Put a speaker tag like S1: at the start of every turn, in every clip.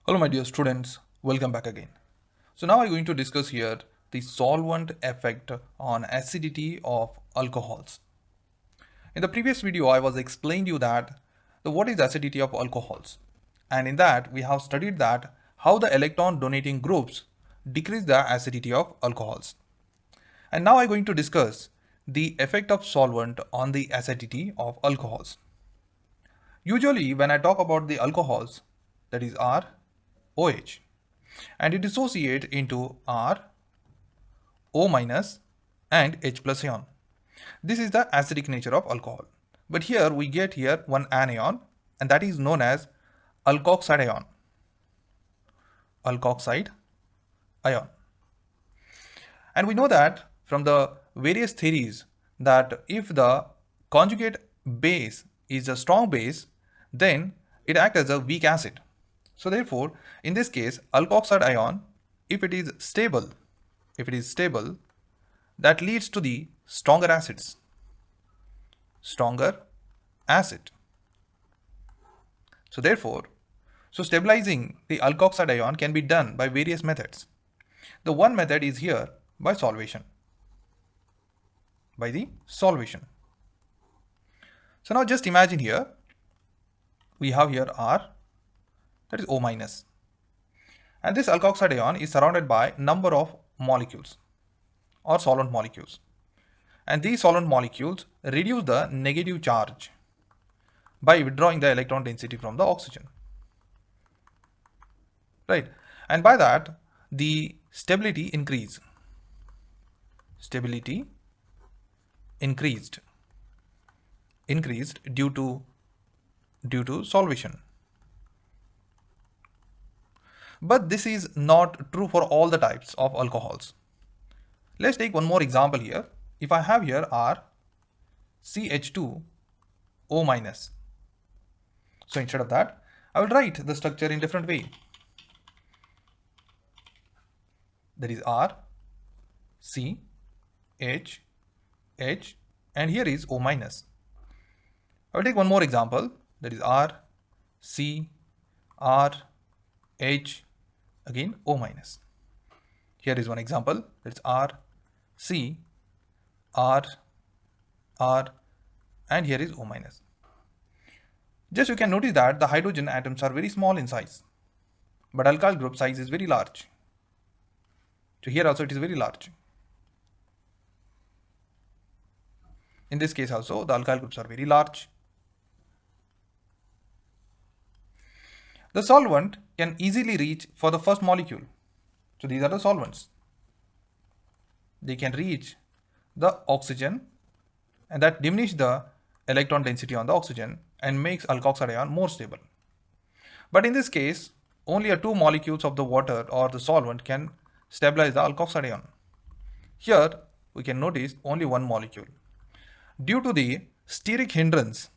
S1: Hello my dear students, welcome back again. So now I'm going to discuss here the solvent effect on acidity of alcohols. In the previous video I was explained you that what is acidity of alcohols, and in that we have studied that how the electron donating groups decrease the acidity of alcohols. And now I'm going to discuss the effect of solvent on the acidity of alcohols. Usually when I talk about the alcohols, that is R, OH, and it dissociate into R, O minus and H plus ion. This is the acidic nature of alcohol. But here we get here one anion, and that is known as alkoxide ion. Alkoxide ion. And we know that from the various theories that if the conjugate base is a strong base, then it acts as a weak acid. So therefore, in this case, alkoxide ion, if it is stable, that leads to the stronger acids. Stronger acid. So therefore, stabilizing the alkoxide ion can be done by various methods. The one method is here by solvation. By the solvation. So now just imagine here, we have here R, that is O minus. And this alkoxide ion is surrounded by number of molecules or solvent molecules. And these solvent molecules reduce the negative charge by withdrawing the electron density from the oxygen. Right? And by that, the stability increased. Stability increased due to solvation. But this is not true for all the types of alcohols. Let's take one more example here. If I have here R CH2O minus. So instead of that, I will write the structure in different way. That is R, C, H, H, and here is O minus. I will take one more example, that is R, C, R, H, again O minus. Here is one example, that's R, C, R, R, and here is O minus. Just you can notice that the hydrogen atoms are very small in size, but alkyl group size is very large. So here also it is very large. In this case also the alkyl groups are very large. The solvent can easily reach for the first molecule. So these are the solvents. They can reach the oxygen, and that diminish the electron density on the oxygen and makes alkoxide ion more stable. But in this case, only 2 molecules of the water or the solvent can stabilize the alkoxide ion. Here we can notice only one molecule. Due to the steric hindrance,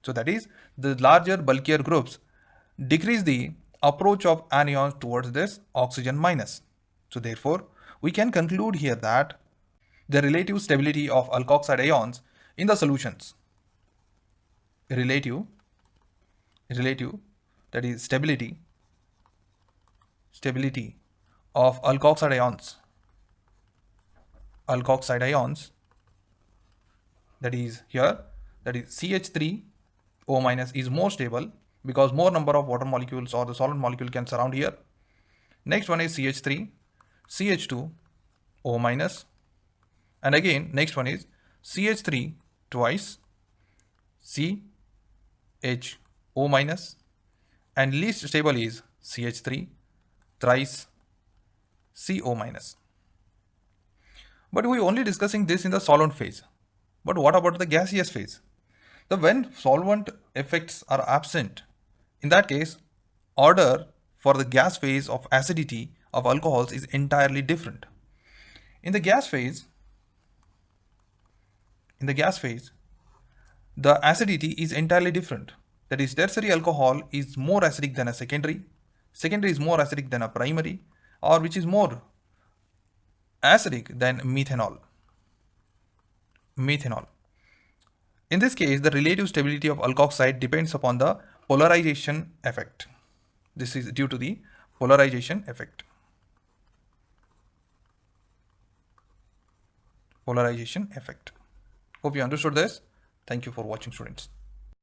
S1: so that is the larger bulkier groups decrease the approach of anions towards this oxygen minus. So therefore, we can conclude here that the relative stability of alkoxide ions in the solutions, relative, that is stability of alkoxide ions, that is here, that is CH3O minus is more stable because more number of water molecules or the solvent molecule can surround here. Next one is CH3, CH2O minus, and again next one is CH3 twice, CHO minus, and least stable is CH3 thrice, CO minus. But we are only discussing this in the solvent phase. But what about the gaseous phase? When solvent effects are absent, in that case, order for the gas phase of acidity of alcohols is entirely different. In the gas phase, the acidity is entirely different. That is, tertiary alcohol is more acidic than a secondary is more acidic than a primary, or which is more acidic than methanol. In this case, the relative stability of alkoxide depends upon the polarization effect. This is due to the polarization effect. Polarization effect. Hope you understood this. Thank you for watching, students.